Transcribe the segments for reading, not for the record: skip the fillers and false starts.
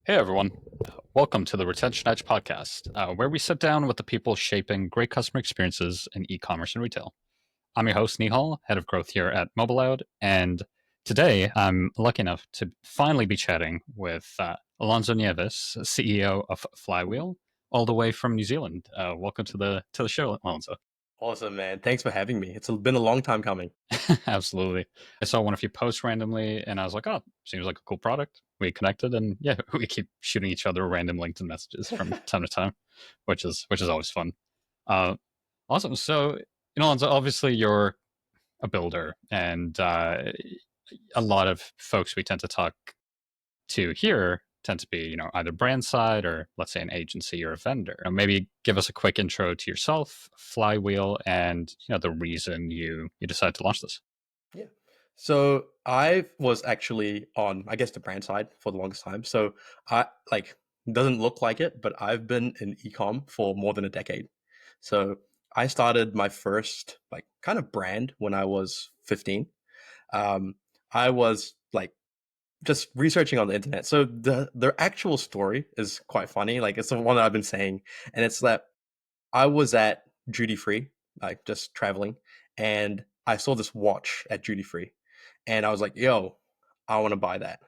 Hey everyone, welcome to the Retention Edge podcast, where we sit down with the people shaping great customer experiences in e-commerce and retail. I'm your host, Nihal, head of growth here at MobileOut, and today I'm lucky enough to finally be chatting with Alonzo Nieves, CEO of Flywheel, all the way from New Zealand. Welcome to the show, Alonzo. Awesome, man. Thanks for having me. It's been a long time coming. Absolutely. I saw one of your posts randomly, and I was like, "Oh, seems like a cool product." We connected, and yeah, we keep shooting each other random LinkedIn messages from time to time, which is always fun. Uh, awesome. So, Alonzo, obviously you're a builder, and a lot of folks we tend to talk to here tend to be, either brand side or let's say an agency or a vendor. Maybe give us a quick intro to yourself, Flywheel, and the reason you decided to launch this. Yeah. So I was actually on, I guess, the brand side for the longest time. So I like doesn't look like it, but I've been in ecom for more than a decade. So I started my first like kind of brand when I was 15. Um, I was like just researching on the internet. So the actual story is quite funny. Like it's the one that I've been saying, and it's that I was at duty free, like just traveling, and I saw this watch at duty free, and I was like, "Yo, I want to buy that."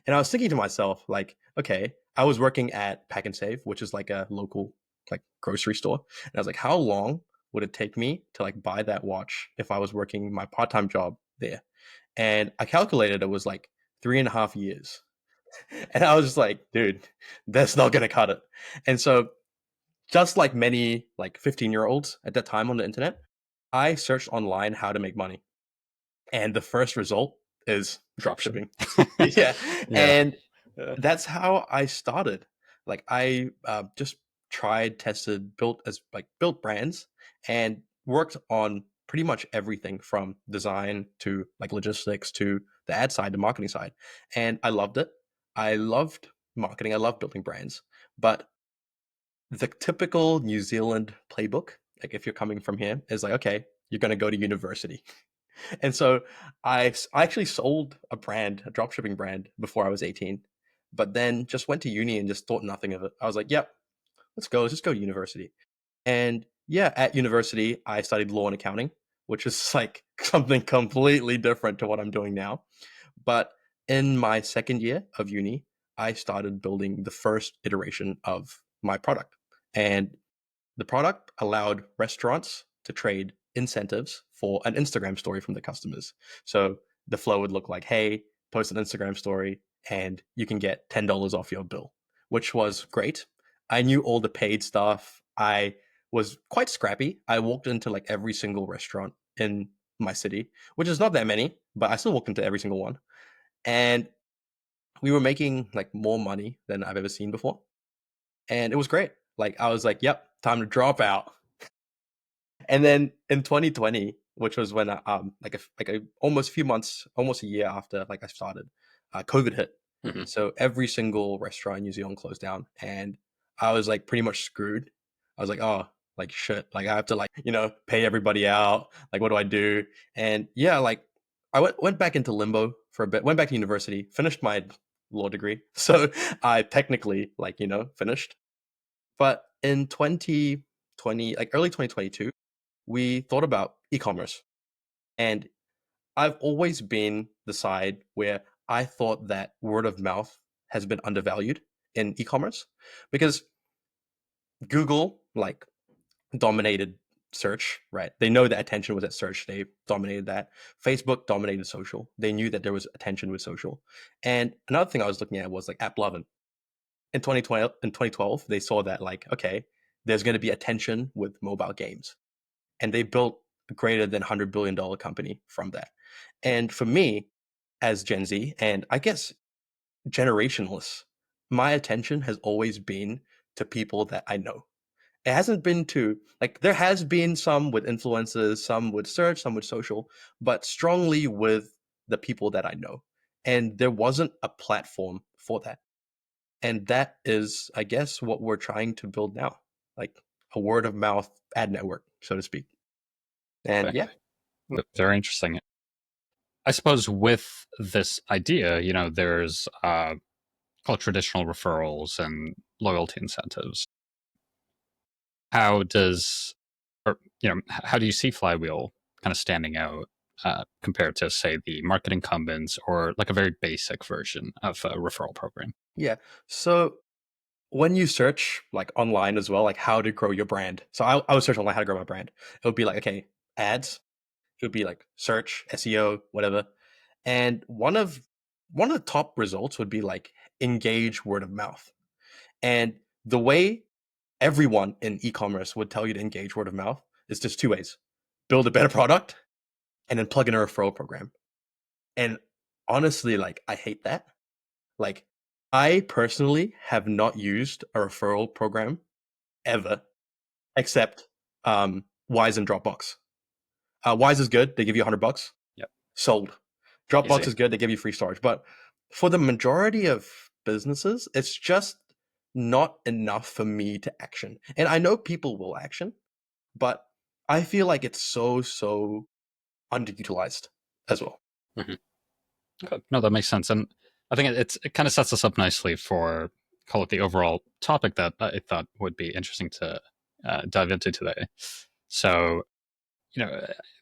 And I was thinking to myself, like, okay, I was working at Pack and Save, which is like a local like grocery store, and I was like, how long would it take me to like buy that watch if I was working my part time job there? And I calculated it was like 3.5 years. And I was just like, dude, that's not gonna cut it. And so just like many like 15-year-olds at that time on the internet, I searched online how to make money. And the first result is Dropshipping. dropshipping. Yeah. Yeah. And that's how I started. Like I just tried, tested, built brands and worked on pretty much everything from design to like logistics to the ad side, the marketing side. And I loved it. I loved marketing. I loved building brands. But the typical New Zealand playbook, like if you're coming from here, is like, okay, you're going to go to university. And so I actually sold a brand, a dropshipping brand, before I was 18, but then just went to uni and just thought nothing of it. I was like, yep, let's go. Let's just go to university. And yeah, at university, I studied law and accounting, which is like something completely different to what I'm doing now. But in my second year of uni, I started building the first iteration of my product. And the product allowed restaurants to trade incentives for an Instagram story from the customers. So the flow would look like, hey, post an Instagram story and you can get $10 off your bill, which was great. I knew all the paid stuff. I was quite scrappy. I walked into like every single restaurant in my city, which is not that many, but I still walked into every single one. And we were making like more money than I've ever seen before. And it was great. Like I was like, yep, time to drop out. And then in 2020, which was when like a almost few months, almost a year after like I started, COVID hit. Mhm. So every single restaurant in New Zealand closed down, and I was like pretty much screwed. I was like, oh, like shit, like I have to like pay everybody out. Like what do I do? And yeah, like I went back into limbo for a bit. Went back to university, finished my law degree, so I technically like finished. But in 2020, like early 2022, we thought about e-commerce. And I've always been the side where I thought that word of mouth has been undervalued in e-commerce because Google like dominated search, right? They know that attention was at search. They dominated that. Facebook dominated social. They knew that there was attention with social. And another thing I was looking at was like AppLovin. In 2012, they saw that like, okay, there's going to be attention with mobile games. And they built a greater than $100 billion company from that. And for me, as Gen Z, and I guess generationless, my attention has always been to people that I know. It hasn't been to like there has been some with influencers, some with search, some with social, but strongly with the people that I know. And there wasn't a platform for that. And that is, I guess, what we're trying to build now, like a word of mouth ad network, so to speak. And Okay. yeah, Very interesting. I suppose with this idea, there's call it traditional referrals and loyalty incentives. How does, or how do you see Flywheel kind of standing out compared to, say, the market incumbents or like a very basic version of a referral program? Yeah. So when you search like online as well, like how to grow your brand. So I would search online how to grow my brand. It would be like, okay, ads. It would be like search, SEO, whatever. And one of the top results would be like engage word of mouth. And the way everyone in e-commerce would tell you to engage word of mouth is just two ways: build a better product and then plug in a referral program. And honestly, like I hate that. Like I personally have not used a referral program ever, except Wise and Dropbox. Wise is good; they give you $100. Yep. Sold. Dropbox Easy. is good; they give you free storage. But for the majority of businesses, it's just not enough for me to action. And I know people will action, but I feel like it's so underutilized as well. Hmm. Okay. No, that makes sense. And I think it kind of sets us up nicely for, call it, the overall topic that I thought would be interesting to dive into today. So,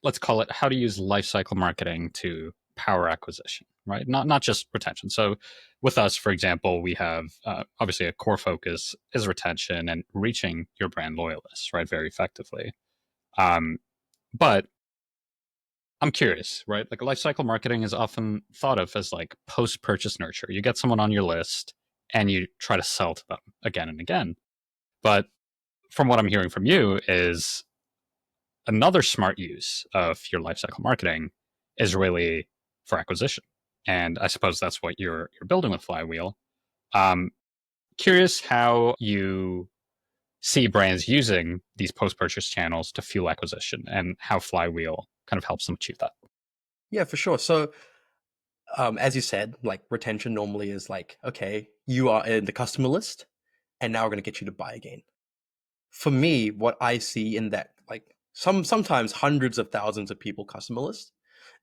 let's call it how to use lifecycle marketing to power acquisition, right? Not just retention. So, with us, for example, we have obviously a core focus is retention and reaching your brand loyalists, right, very effectively. Um, but I'm curious, right? Like lifecycle marketing is often thought of as like post-purchase nurture. You get someone on your list and you try to sell to them again and again. But from what I'm hearing from you is another smart use of your lifecycle marketing is really for acquisition. And I suppose that's what you're building with Flywheel. Um, Curious how you see brands using these post-purchase channels to fuel acquisition and how Flywheel kind of helps them achieve that. Yeah, for sure. So as you said, like retention normally is like, okay, you are in the customer list, and now we're going to get you to buy again. For me, what I see in that, like sometimes hundreds of thousands of people customer list,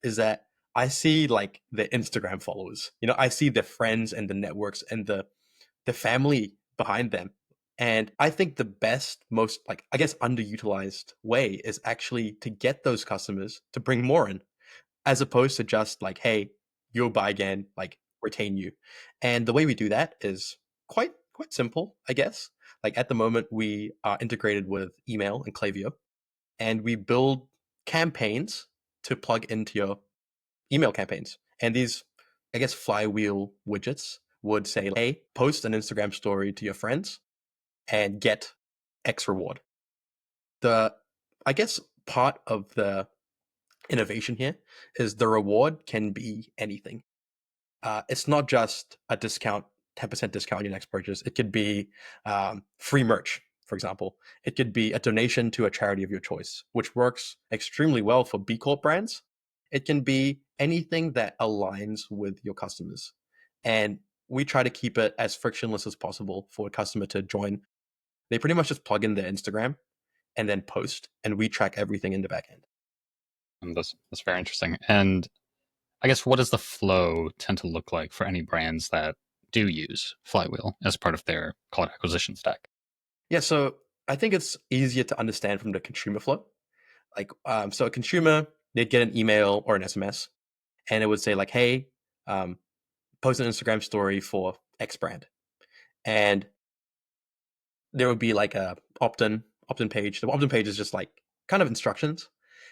is that I see like the Instagram followers. I see the friends and the networks and the family behind them. And I think the best, most like I guess underutilized way is actually to get those customers to bring more in, as opposed to just like, hey, you'll buy again, like retain you. And the way we do that is quite simple, I guess. Like at the moment, we are integrated with email and Klaviyo, and we build campaigns to plug into your email campaigns. And these, I guess, flywheel widgets would say, hey, post an Instagram story to your friends and get X reward. The, I guess, part of the innovation here is the reward can be anything. It's not just a discount, 10% discount on your next purchase. It could be free merch, for example. It could be a donation to a charity of your choice, which works extremely well for B Corp brands. It can be anything that aligns with your customers. And we try to keep it as frictionless as possible for a customer to join. They pretty much just plug in their Instagram and then post, and we track everything in the back end. And that's very interesting. And I guess what does the flow tend to look like for any brands that do use Flywheel as part of their call it acquisition stack? Yeah, so I think it's easier to understand from the consumer flow. Like, so a consumer, they'd get an email or an SMS, and it would say like, "Hey, um, post an Instagram story for X brand," and there would be like a opt-in page. The opt-in page is just like kind of instructions,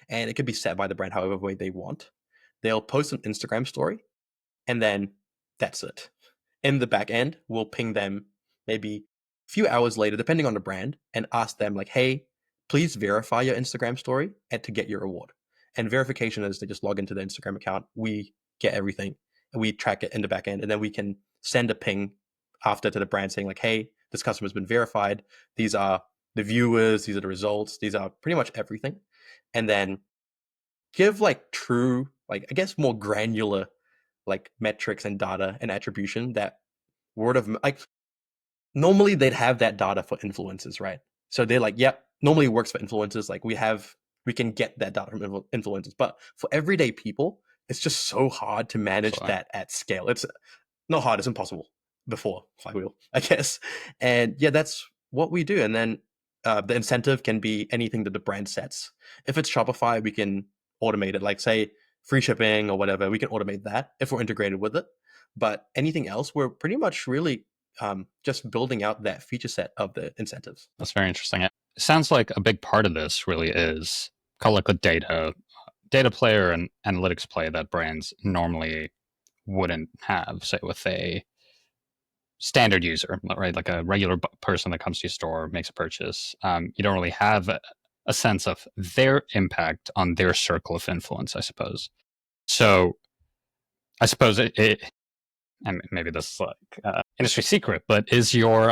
and it could be set by the brand however way they want. They'll post an Instagram story, and then that's it. In the back end, we'll ping them maybe a few hours later, depending on the brand, and ask them like, "Hey, please verify your Instagram story and to get your reward." And verification is they just log into the Instagram account. We get everything, and we track it in the back end, and then we can send a ping after to the brand saying like, "Hey, this customer's been verified. These are the viewers. These are the results. These are pretty much everything," and then give like true, like I guess more granular like metrics and data and attribution that word of like normally they'd have that data for influencers, right? So they're like, yep, normally it works for influencers. Like we can get that data from influencers, but for everyday people, it's just so hard to manage Absolutely. that at scale. It's not hard; it's impossible. before Flywheel, I guess. And yeah, that's what we do. And then the incentive can be anything that the brand sets. If it's Shopify, we can automate it. Like say free shipping or whatever, we can automate that if we're integrated with it. But anything else, we're pretty much really just building out that feature set of the incentives. That's very interesting. It sounds like a big part of this really is call it the data play or an analytics play that brands normally wouldn't have, say, with a standard user, right? Like a regular person that comes to your store, makes a purchase. You don't really have a sense of their impact on their circle of influence, I suppose. So I suppose and maybe this is like industry secret, but is your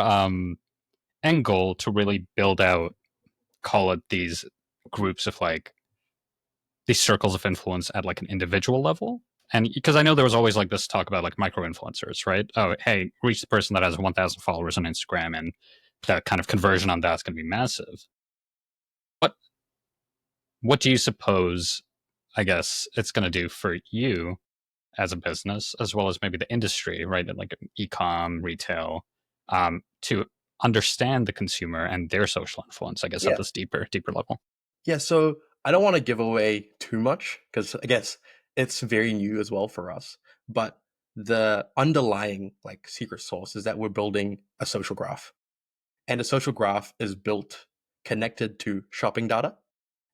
end goal to really build out, call it these groups of like these circles of influence at like an individual level? And because I know there was always like this talk about like micro influencers, right? Oh, hey, reach the person that has 1,000 followers on Instagram, and that kind of conversion on that's going to be massive. What what do you suppose? I guess it's going to do for you as a business, as well as maybe the industry, right? Like e-com, retail, to understand the consumer and their social influence. I guess at Yeah. this deeper level. Yeah. So I don't want to give away too much because I guess it's very new as well for us. But the underlying like secret sauce is that we're building a social graph. And a social graph is built connected to shopping data.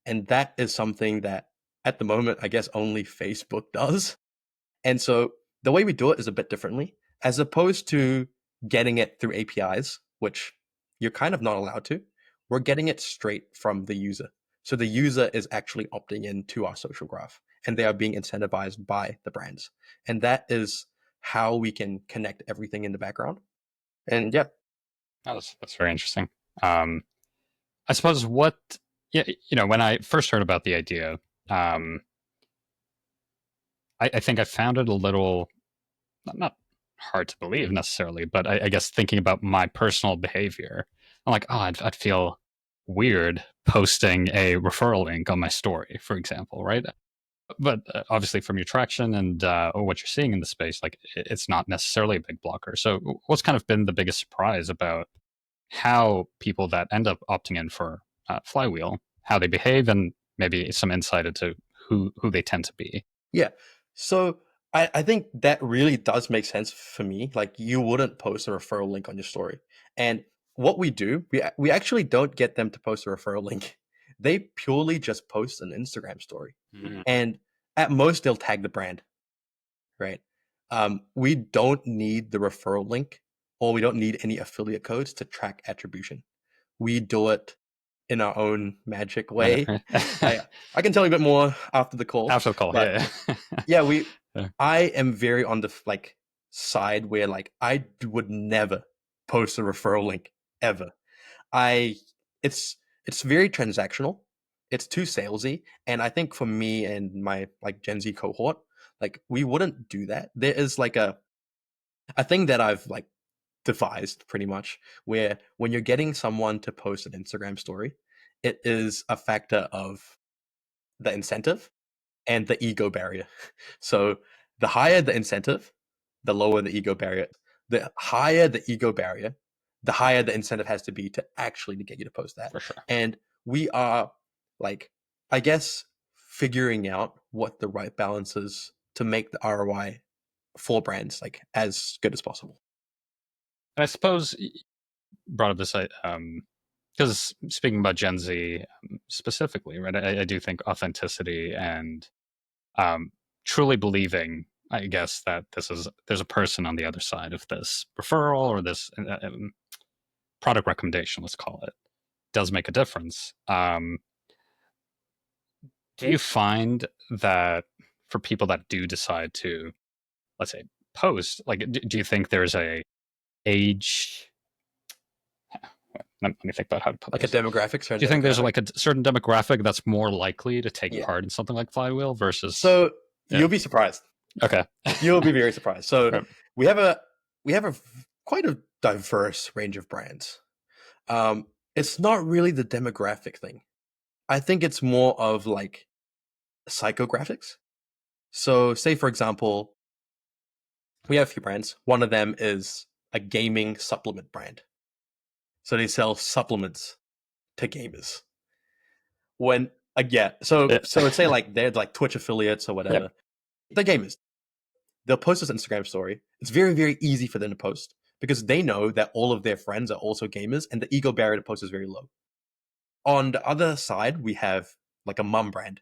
And that is something that at the moment, I guess only Facebook does. And so the way we do it is a bit differently, as opposed to getting it through APIs, which you're kind of not allowed to. We're getting it straight from the user. So the user is actually opting into our social graph and they are being incentivized by the brands. And that is how we can connect everything in the background. And yeah. Oh, that's very interesting. Um, I suppose what, yeah, when I first heard about the idea, um, I think I found it a little not hard to believe necessarily, but I guess thinking about my personal behavior, I'm like, oh, I'd feel weird posting a referral link on my story, for example, right? But obviously, from your traction and what you're seeing in the space, like it's not necessarily a big blocker. So, what's kind of been the biggest surprise about how people that end up opting in for Flywheel, how they behave, and maybe some insight into who they tend to be? Yeah. So I think that really does make sense for me. Like you wouldn't post a referral link on your story. And what we do, we actually don't get them to post a referral link. They purely just post an Instagram story. Mm. And at most they'll tag the brand, right? We don't need the referral link or we don't need any affiliate codes to track attribution. We do it in our own magic way. I I can tell you a bit more after the call, After the call, but yeah. yeah, Yeah. I am very on the like side where like would never post a referral link ever. I it's very transactional. It's too salesy, and I think for me and my like Gen Z cohort, like we wouldn't do that. There is like a thing that I've like devised pretty much where when you're getting someone to post an Instagram story, it is a factor of the incentive and the ego barrier. So the higher the incentive, the lower the ego barrier. The higher the ego barrier, the higher the incentive has to be to actually to get you to post that. For sure. And we are like, I guess, figuring out what the right balance is to make the ROI for brands like as good as possible. And I suppose brought up this, because speaking about Gen Z specifically, right? I do think authenticity and um, truly believing, I guess, that there's a person on the other side of this referral or this product recommendation, let's call it, does make a difference. Do you find that for people that do decide to, let's say, post, like, do you think there's a age? Let me think about how to put Like a this. demographic, Do certain you think there's demographic. like a certain demographic that's more likely to take Yeah. part in something like Flywheel versus? So Yeah. you'll be surprised. Okay. You'll be very surprised. So Right. we have a quite a diverse range of brands. It's not really the demographic thing. I think it's more of like psychographics. So say for example, we have a few brands. One of them is a gaming supplement brand. So they sell supplements to gamers. When yeah, Yeah. so let's say like they're like Twitch affiliates or Yep. whatever. They're gamers. They'll post this Instagram story. It's very, very easy for them to post because they know that all of their friends are also gamers and the ego barrier to post is very low. On the other side, we have like a mum brand.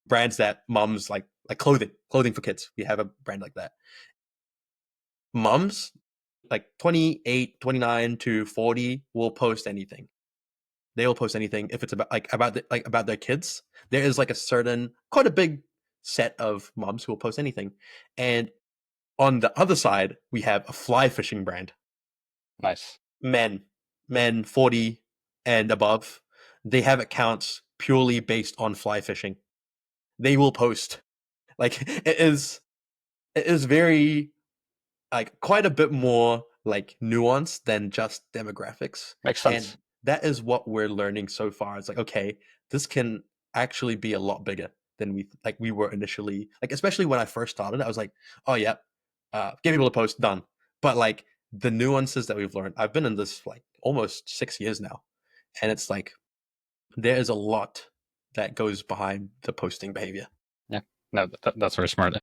Brands that mums like clothing for kids. We have a brand like that. Mums like 28, 29 to 40 will post anything. They will post anything if it's about their kids. There is like a certain quite a big set of moms who will post anything. And on the other side, we have a fly fishing brand. Nice. Men, men 40 and above, they have accounts purely based on fly fishing. They will post. Like it is very like quite a bit more like nuanced than just demographics. Makes And sense. that is what we're learning so far. It's like, okay, this can actually be a lot bigger than we were initially. Like, especially when I first started, I was like, oh yeah, get people to post, done. But like the nuances that we've learned, I've been in this like almost 6 years now. And it's like there is a lot that goes behind the posting behavior. Yeah. No, that's very smart.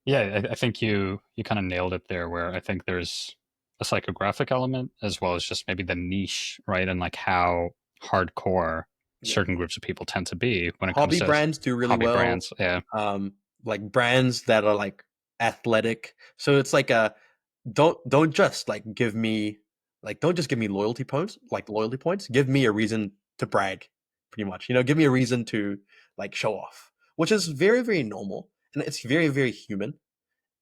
Yeah, I think you kind of nailed it there. Where I think there's a psychographic element as well as just maybe the niche, right? And like how hardcore Yeah. certain groups of people tend to be when it comes Hobby to brands do really hobby well. brands. Yeah. Like brands that are like athletic. So it's like a don't just like give me don't just give me loyalty points. Give me a reason to brag, pretty much. Give me a reason to like show off, which is very, very normal and it's very, very human.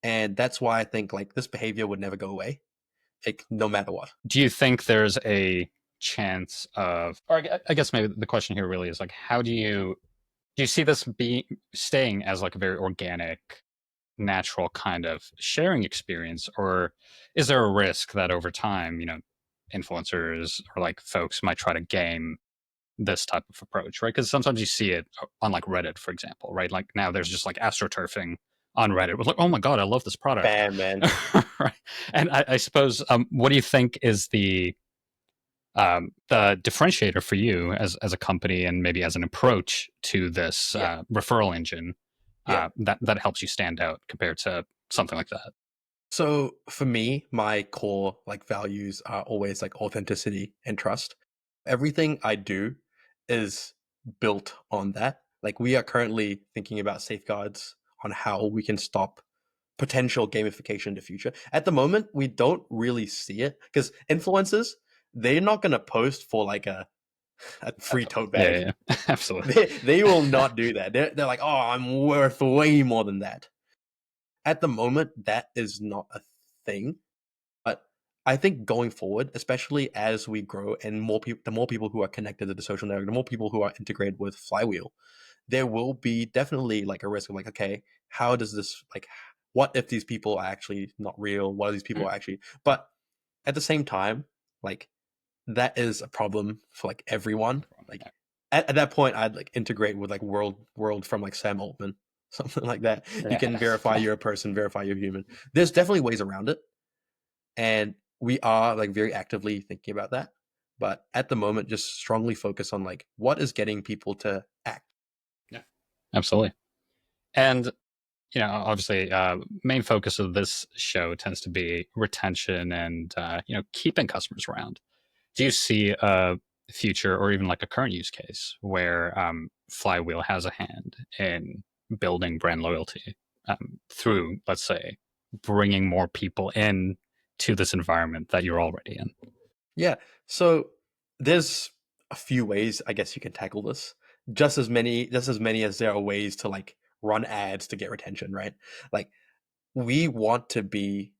And that's why I think like this behavior would never go away, like no matter what. Do you think there's a chance of, or I guess maybe the question here really is like, how do you see this being staying as like a very organic, natural kind of sharing experience, or is there a risk that over time, influencers or like folks might try to game this type of approach, right? Because sometimes you see it on like Reddit, for example, right? Like now there's just like astroturfing on Reddit. We're like, oh my god, I love this product, Bam, man. right? And I suppose, what do you think is the differentiator for you as a company and maybe as an approach to this Yeah. referral engine Yeah. that helps you stand out compared to something like that? So for me, my core like values are always like authenticity and trust. Everything I do is built on that. Like we are currently thinking about safeguards on how we can stop potential gamification in the future. At the moment, we don't really see it because influencers, they're not going to post for like a free tote Yeah, bag. yeah, yeah. Absolutely. They will not do that. They're like, oh, I'm worth way more than that. At the moment, that is not a thing. But I think going forward, especially as we grow and the more people who are connected to the social network, the more people who are integrated with Flywheel, there will be definitely like a risk of like, okay, how does this like, what if these people are actually not real? What are these people actually? But at the same time, like that is a problem for like everyone. Like at that point, I'd like integrate with like world from like Sam Altman, something like that. You Yeah. can verify you're a person, verify you're human. There's definitely ways around it, and we are like very actively thinking about that. But at the moment, just strongly focus on like what is getting people to act. Yeah, absolutely. And obviously, main focus of this show tends to be retention and keeping customers around. Do you see a future or even like a current use case where Flywheel has a hand in building brand loyalty through, let's say, bringing more people in to this environment that you're already in? Yeah. So there's a few ways I guess you can tackle this. Just as many as there are ways to like run ads to get retention, right? Like we want to be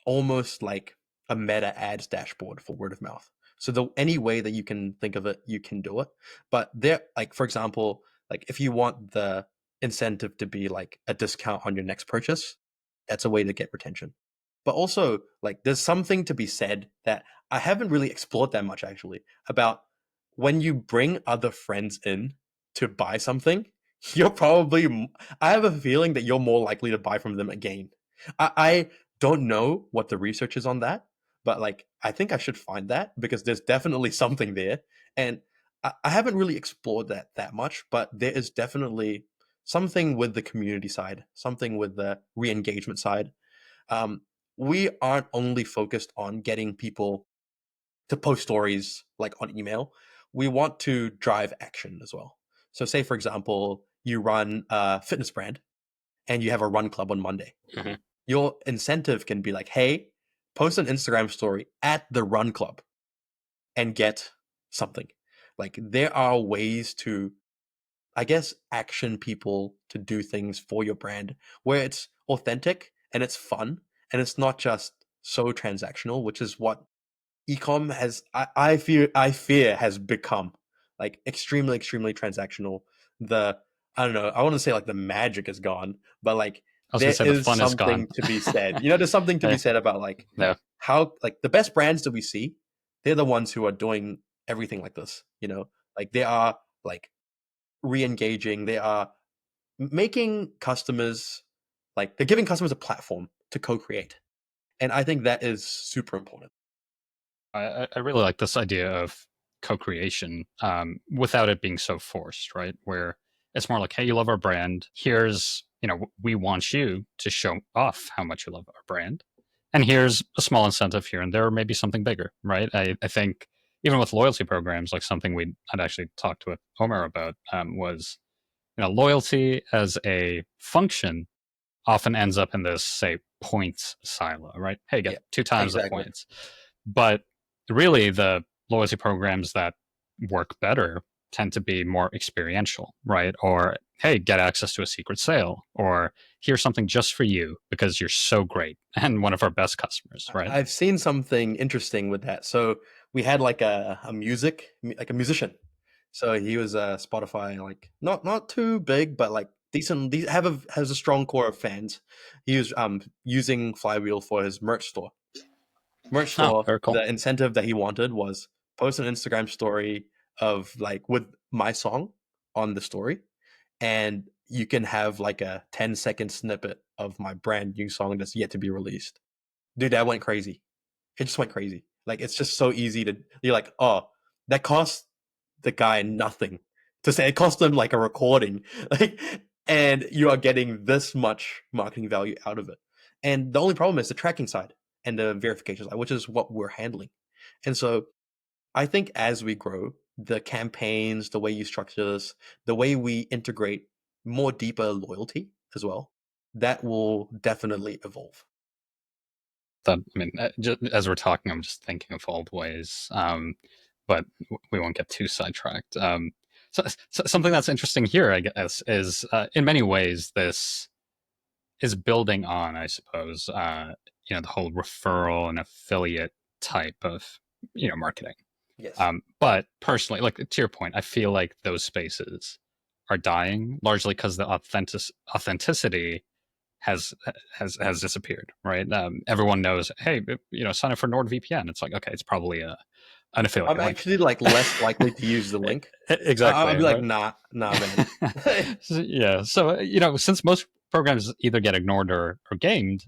almost like a meta ads dashboard for word of mouth. So any way that you can think of it, you can do it. But there, like for example, like if you want the incentive to be like a discount on your next purchase, that's a way to get retention. But also, like there's something to be said that I haven't really explored that much actually about when you bring other friends in to buy something, you're probably I have a feeling that you're more likely to buy from them again. I don't know what the research is on that, but like I think I should find that because there's definitely something there. And I haven't really explored that much, but there is definitely something with the community side, something with the re-engagement side. Um, we aren't only focused on getting people to post stories like on email. We want to drive action as well. So say for example, you run a fitness brand and you have a run club on Monday. Mhm. Your incentive can be like, hey, post an Instagram story at the run club and get something. Like there are ways to, I guess, action people to do things for your brand where it's authentic and it's fun and it's not just so transactional, which is what ecom has I fear has become like extremely transactional. The I don't know, I want to say like the magic is gone, but like I was gonna there say the is fun is gone. something to be said. You know, there's something to be Eh, said about like no, how like the best brands that we see, they're the ones who are doing everything like this, you know? Like they are like re-engaging, they are making customers like they're giving customers a platform to co-create. And I think that is super important. I really like this idea of co-creation without it being so forced, right? Where it's more like, hey, you love our brand. Here's, we want you to show off how much you love our brand. And here's a small incentive here and there, or maybe something bigger, right? I think even with loyalty programs, like something we had actually talked with Omar about was, loyalty as a function often ends up in this, say, points silo, right? Hey, get Yeah, two times the exactly. points. But really, the loyalty programs that work better tend to be more experiential, right? Or, hey, get access to a secret sale, or here's something just for you because you're so great and one of our best customers, right? I've seen something interesting with that. So we had like like a musician. So he was Spotify, like not too big, but like decent. Has a strong core of fans. He was using Flywheel for his merch Oh, store. very cool. The incentive that he wanted was post an Instagram story of like with my song on the story, and you can have like a 10-second snippet of my brand new song that's yet to be released. Dude, that went crazy. It just went crazy. Like it's just so easy to you're like, oh, that cost the guy nothing to say. It cost him like a recording, like, and you are getting this much marketing value out of it. And the only problem is the tracking side and the verification side, which is what we're handling. And so I think as we grow, the campaigns, the way you structure this, the way we integrate more deeper loyalty as well, that will definitely evolve. That I mean, just, as we're talking, I'm just thinking of old ways, but we won't get too sidetracked. So something that's interesting here, I guess, is in many ways this is building on, I suppose, the whole referral and affiliate type of marketing. Yes. But personally, like to your point, I feel like those spaces are dying largely because the authenticity has has disappeared, right? Everyone knows, hey, sign up for NordVPN. It's like, okay, it's probably an I'm affiliate link. actually like less likely to use the link. I'll Exactly, be like, right? nah, man. Yeah. So, since most programs either get ignored or gamed,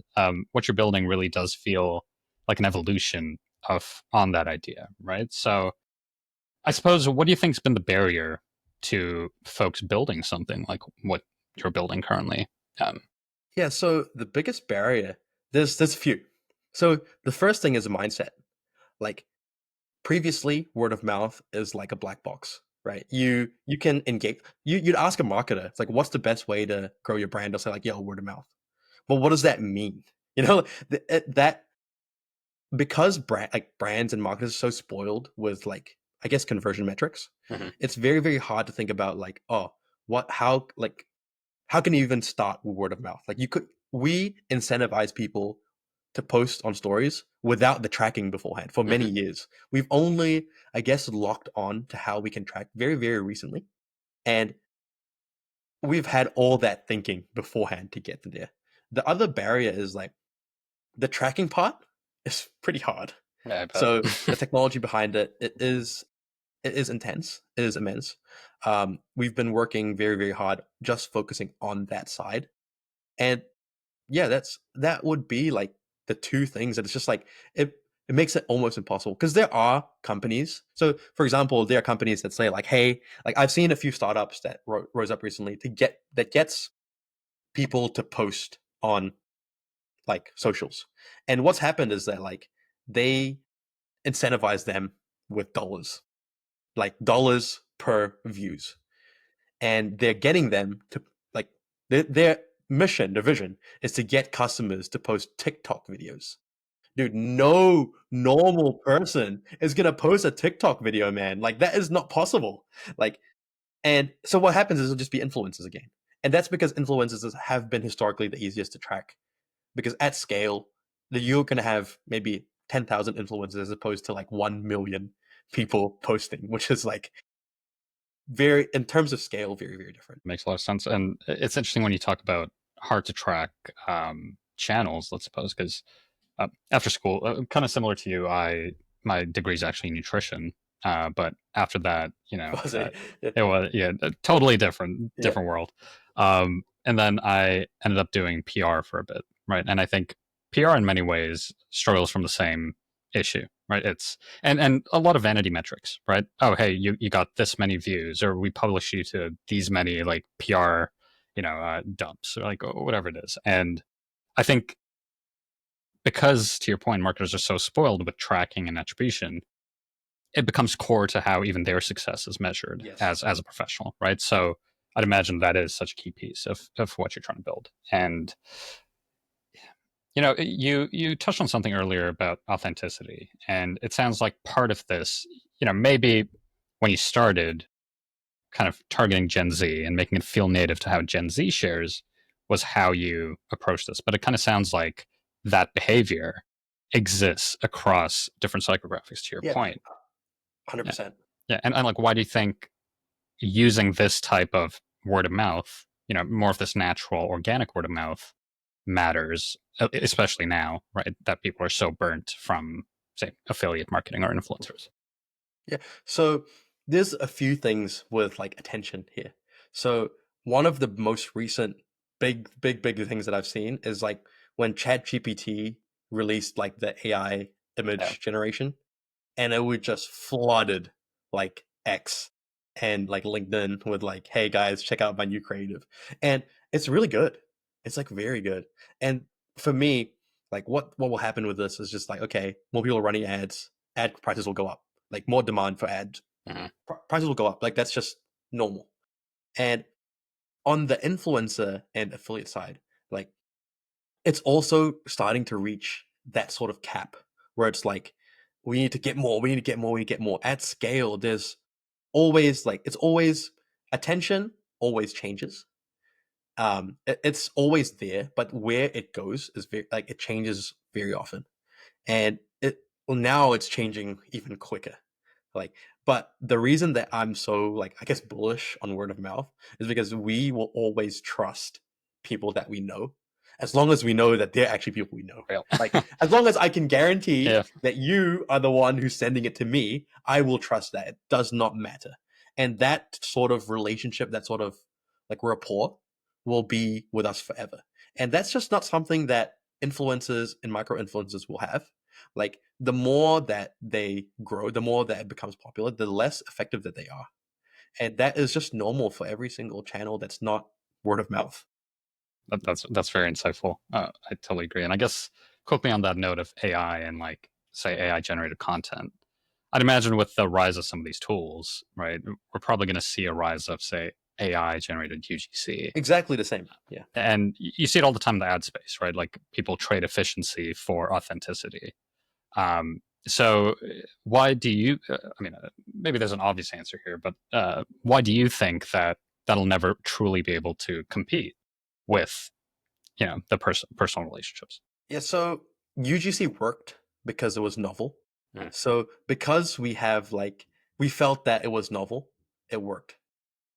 what you're building really does feel like an evolution of on that idea, right? So, I suppose, what do you think's been the barrier to folks building something like what you're building currently? Um, Yeah, so the biggest barrier, there's a few. So the first thing is a mindset. Like previously, word of mouth is like a black box, right? You can engage. You'd ask a marketer, it's like, what's the best way to grow your brand? They'll say like, yeah, word of mouth. Well, what does that mean? You know, that because brands and marketers are so spoiled with like I guess conversion metrics, mhm. it's very hard to think about like, oh, what how can you even start with word of mouth? Like we incentivize people to post on stories without the tracking beforehand for many Mhm. years. We've only, I guess, locked on to how we can track very recently. And we've had all that thinking beforehand to get to there. The other barrier is like the tracking part is pretty hard. Yeah, I So bet. the technology behind it is intense. It is immense. We've been working very hard just focusing on that side. And yeah, that would be like the two things that it's just like it makes it almost impossible because there are companies. So, for example, there are companies that say like, "Hey, like I've seen a few startups that rose up recently to gets people to post on like socials." And what's happened is that like they incentivize them with dollars, like dollars per views, and they're getting them to like their mission, their vision is to get customers to post TikTok videos. Dude, no normal person is gonna post a TikTok video, man. Like that is not possible. Like, and so what happens is it'll just be influencers again, and that's because influencers have been historically the easiest to track because at scale, you're gonna have maybe 10,000 influencers as opposed to like 1 million people posting, which is like very in terms of scale, very very different. Makes a lot of sense. And it's interesting when you talk about hard to track channels, let's suppose, because after school, kind of similar to you, my degree is actually nutrition. But after that, Was it? Yeah, it was a totally yeah, different world. And then I ended up doing PR for a bit, right? And I think PR in many ways struggles from the same issue, right? It's and a lot of vanity metrics, right? Oh, hey, you got this many views, or we published you to these many like PR, dumps, or like whatever it is. And I think because, to your point, marketers are so spoiled with tracking and attribution, it becomes core to how even their success is measured yes, as a professional, right? So I'd imagine that is such a key piece of what you're trying to build. And you touched on something earlier about authenticity, and it sounds like part of this, maybe when you started kind of targeting Gen Z and making it feel native to how Gen Z shares was how you approach this. But it kind of sounds like that behavior exists across different psychographics, to your yeah, point. Yeah. 100%. Yeah. And like, why do you think using this type of word of mouth, more of this natural, organic word of mouth matters, especially now, right? That people are so burnt from, say, affiliate marketing or influencers. Yeah. So there's a few things with like attention here. So one of the most recent big things that I've seen is like when ChatGPT released like the AI Yeah. image generation, and it would just flooded like X and like LinkedIn with like, "Hey guys, check out my new creative," and it's really good. It's like very good. And for me, like what will happen with this is just like, okay, more people are running ads, ad prices will go up, like more demand for ads, Mhm. prices will go up. Like that's just normal. And on the influencer and affiliate side, like it's also starting to reach that sort of cap where it's like we need to get more, we need to get more, we need to get more. At scale, there's always like it's always attention always changes. It's always there, but where it goes is very like it changes very often, and now it's changing even quicker. Like, but the reason that I'm so like I guess bullish on word of mouth is because we will always trust people that we know, as long as we know that they're actually people we know. Real. Like, as long as I can guarantee Yeah. that you are the one who's sending it to me, I will trust that. It does not matter. And that sort of relationship, that sort of like rapport will be with us forever. And that's just not something that influencers and micro influencers will have. Like the more that they grow, the more that it becomes popular, the less effective that they are. And that is just normal for every single channel that's not word of mouth. That's very insightful. I totally agree. And I guess quickly on that note of AI and like say AI generated content, I'd imagine with the rise of some of these tools, right, we're probably going to see a rise of say AI generated UGC. Exactly the same. Yeah. And you see it all the time in the ad space, right? Like people trade efficiency for authenticity. So why do you? Maybe there's an obvious answer here, but why do you think that that'll never truly be able to compete with the personal relationships? Yeah. So UGC worked because it was novel. Mm. So because we felt that it was novel, it worked.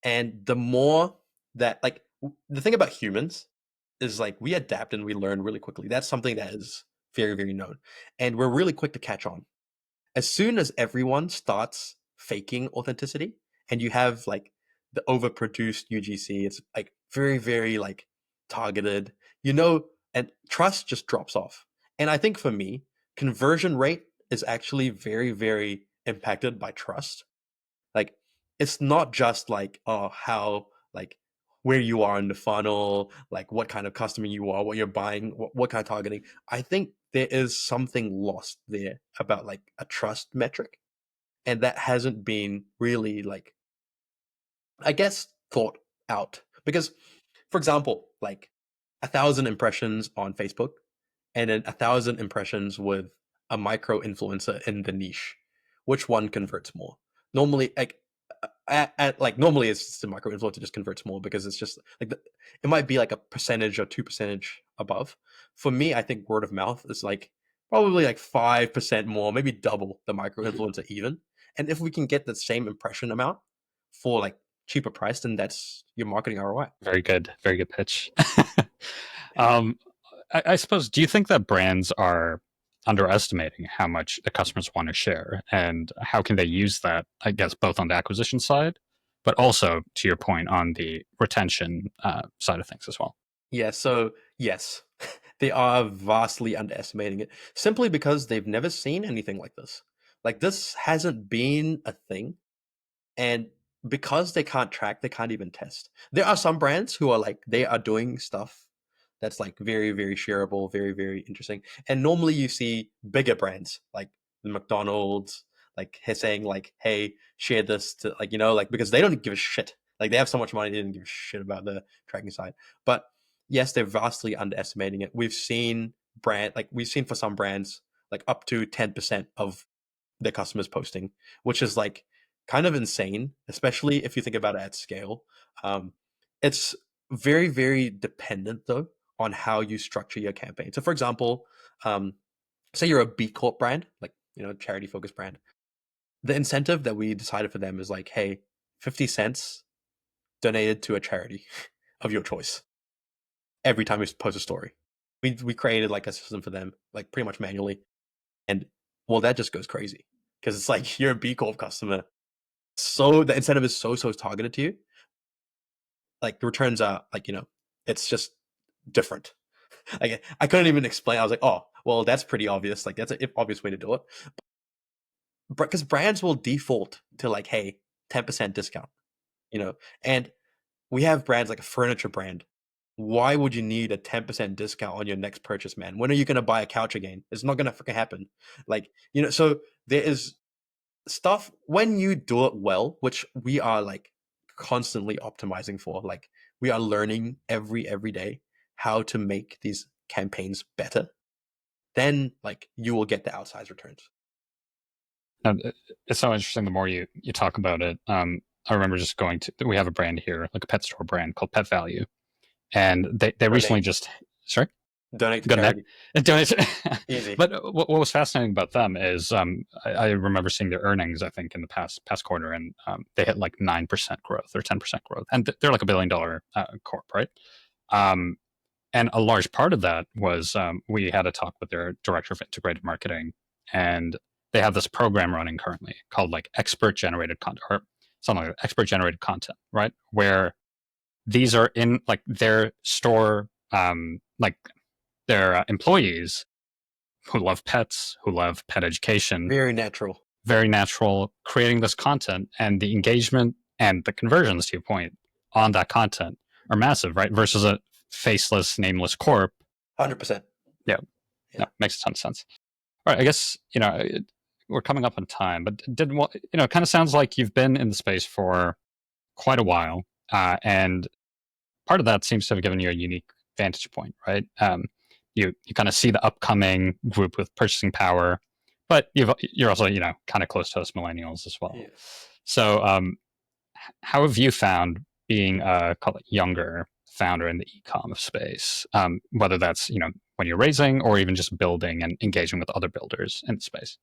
And the more that the thing about humans is like we adapt and we learn really quickly. That's something that is very, very known. And we're really quick to catch on. As soon as everyone starts faking authenticity and you have like the overproduced UGC, it's like very, very like targeted, and trust just drops off. And I think for me, conversion rate is actually very, very impacted by trust. Like, it's not just like, oh, how, like, where you are in the funnel, like what kind of customer you are, what you're buying, what kind of targeting. I think there is something lost there about like a trust metric. And that hasn't been really like, I guess, thought out. Because, for example, like 1,000 impressions on Facebook and then 1,000 impressions with a micro influencer in the niche. Which one converts more? Normally, like normally it's just the micro influencer just converts more because it's just like it might be like a percentage or 2% above. For me, I think word of mouth is like probably like 5% more, maybe double the micro influencer even. And if we can get the same impression amount for like cheaper price, then that's your marketing ROI. Very good pitch. Yeah. um, I suppose, do you think that brands are underestimating how much the customers want to share, and how can they use that? I guess both on the acquisition side, but also to your point on the retention side of things as well. Yeah, so yes, they are vastly underestimating it simply because they've never seen anything like this. Like, this hasn't been a thing. And because they can't track, they can't even test. There are some brands who are like, they are doing stuff that's like very, very shareable, very, very interesting. And normally you see bigger brands like the McDonald's, like saying like, hey, share this to like, like because they don't give a shit. Like they have so much money, they didn't give a shit about the tracking side. But yes, they're vastly underestimating it. We've seen for some brands like up to 10% of their customers posting, which is like kind of insane, especially if you think about it at scale. Um, it's very, very dependent though on how you structure your campaign. So, for example, um, say you're a B Corp brand, like charity focused brand. The incentive that we decided for them is like, hey, 50 cents donated to a charity of your choice every time you post a story. We created like a system for them, like pretty much manually, and well, that just goes crazy because it's like you're a B Corp customer, so the incentive is so targeted to you. Like the returns are like it's just different. Like I couldn't even explain. I was like, oh, well, that's pretty obvious. Like that's an obvious way to do it. Because brands will default to like, hey, 10% discount. You know, and we have brands like a furniture brand. Why would you need a 10% discount on your next purchase, man? When are you going to buy a couch again? It's not going to freaking happen. Like, so there is stuff when you do it well, which we are like constantly optimizing for. Like we are learning every day how to make these campaigns better. Then like you will get the outsized returns. It's so interesting the more you talk about it. I remember just going to, we have a brand here, like a pet store brand called Pet Value, and they recently Donate, just, sorry, donate to good neck. charity. Donate. Easy. But what was fascinating about them is I remember seeing their earnings, I think, in the past quarter, and they hit like 9% growth or 10% growth, and they're like $1 billion corp, right? Um, and a large part of that was we had a talk with their director of integrated marketing, and they have this program running currently called like expert generated content, or something like expert generated content, right? Where these are in like their store, like their employees who love pets, who love pet education, Very natural. very natural, creating this content, and the engagement and the conversions, to your point, on that content are massive, right? Versus a faceless, nameless corp. 100%. Yeah, no, Yeah. makes a ton of sense. All right, I guess we're coming up on time, but it kind of sounds like you've been in the space for quite a while, and part of that seems to have given you a unique vantage point, right? You kind of see the upcoming group with purchasing power, but you're also kind of close to us millennials as well. Yeah. So, how have you found being a call it younger founder in the e-com space? Whether that's when you're raising or even just building and engaging with other builders in the space.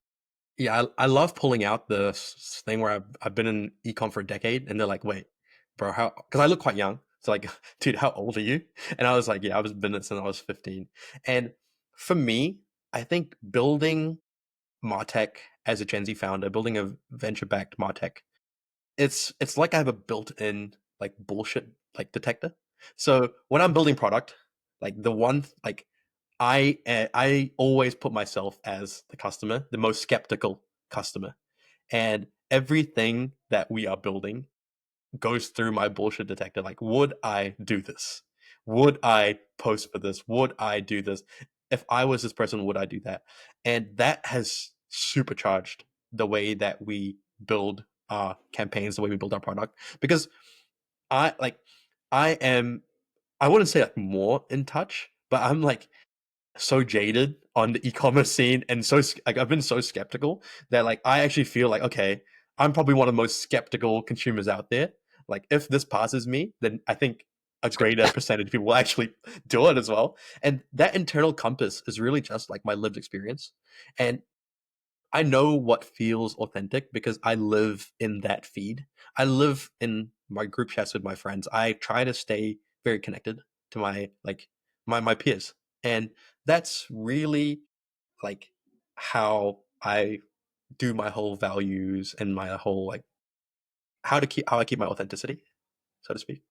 Yeah, I love pulling out the thing where I've been in ecom for a decade, and they're like, "Wait, bro, how?" Because I look quite young, so like, dude, how old are you? And I was like, "Yeah, I was been it since I was 15." And for me, I think building Martech as a Gen Z founder, building a venture-backed Martech, it's like I have a built-in like bullshit like detector. So when I'm building product, like the one like I always put myself as the customer, the most skeptical customer, and everything that we are building goes through my bullshit detector. Like, would I do this? Would I post for this? Would I do this? If I was this person, would I do that? And that has supercharged the way that we build our campaigns, the way we build our product. Because I like, I am, I wouldn't say like more in touch, but I'm like so jaded on the e-commerce scene and so like I've been so skeptical that like I actually feel like okay, I'm probably one of the most skeptical consumers out there. Like if this passes me, then I think a That's good. greater percentage of people will actually do it as well. And that internal compass is really just like my lived experience. And I know what feels authentic because I live in that feed. I live in my group chats with my friends. I try to stay very connected to my like my peers. And that's really like how I do my whole values and my whole like how I keep my authenticity, so to speak.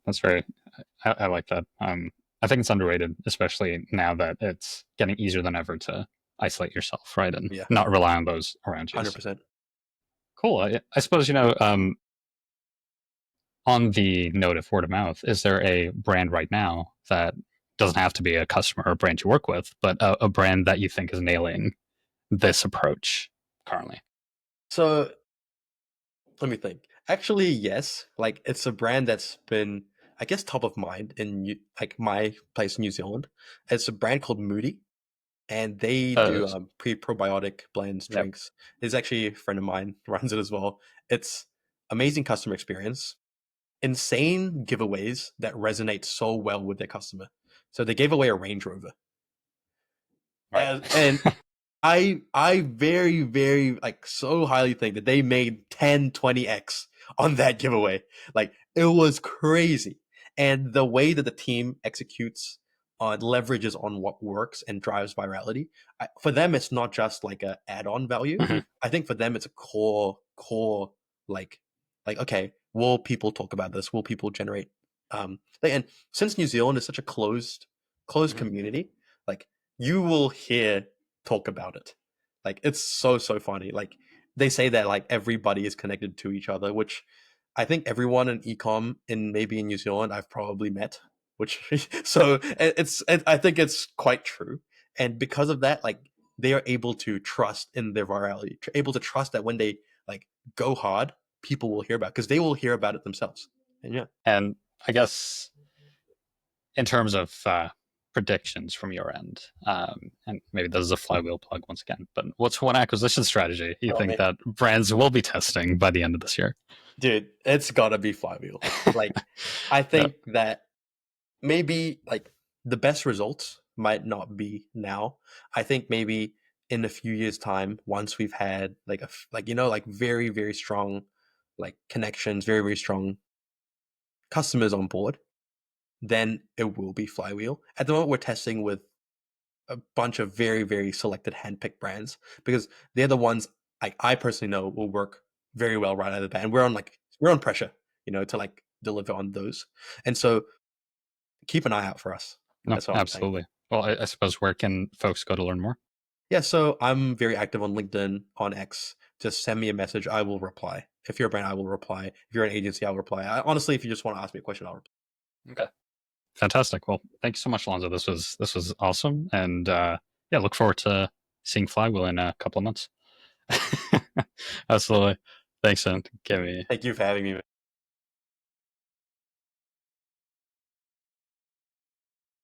That's very. I like that. I think it's underrated, especially now that it's getting easier than ever to isolate yourself, right, and Yeah, not rely on those around you. So, 100%. cool. I suppose on the note of word of mouth, is there a brand right now that doesn't have to be a customer or a brand you work with, but a brand that you think is nailing this approach currently? So let me think. Actually, yes. Like it's a brand that's been, I guess, top of mind in like my place in New Zealand. It's a brand called Moody, and they Uh, do probiotic blends, yep. drinks. There's actually a friend of mine who runs it as well. It's amazing customer experience, insane giveaways that resonate so well with their customer. So they gave away a Range Rover, Right. and I very, very like so highly think that they made 10, 20x on that giveaway. Like it was crazy. And the way that the team executes leverages on what works and drives virality. For them, it's not just like a add-on value. Mhm. I think for them, it's a core like okay, will people talk about this? Will people generate and since New Zealand is such a closed Mhm. community, like you will hear talk about it. Like it's so funny. Like they say that like everybody is connected to each other, which I think everyone in ecom in maybe in New Zealand I've probably met. Which so I think it's quite true. And because of that, like they are able to trust in their virality, able to trust that when they like go hard, people will hear about because they will hear about it themselves. And yeah, And I guess in terms of predictions from your end, and maybe this is a flywheel plug once again, but what's one acquisition strategy you oh think man, that brands will be testing by the end of this year? dude, it's gotta be Flywheel. Like I Yeah. think that maybe like the best results might not be now. I think maybe in a few years' time, once we've had like like like very strong like connections, very strong customers on board, then it will be Flywheel. At the moment, we're testing with a bunch of very selected handpicked brands because they're the ones I personally know will work very well right out of the bat. And we're on pressure, to like deliver on those. And so keep an eye out for us. No, That's what I'm saying. absolutely. Well, I suppose where can folks go to learn more? Yeah, so I'm very active on LinkedIn, on X. Just send me a message. I will reply. If you're a brand, I will reply. If you're an agency, I'll reply. Honestly, if you just want to ask me a question, I'll reply. Okay. Fantastic. Well, thank you so much, Alonzo. This was awesome, and yeah, look forward to seeing Flywheel in a couple of months. Absolutely. Thanks, and give me Thank you for having me.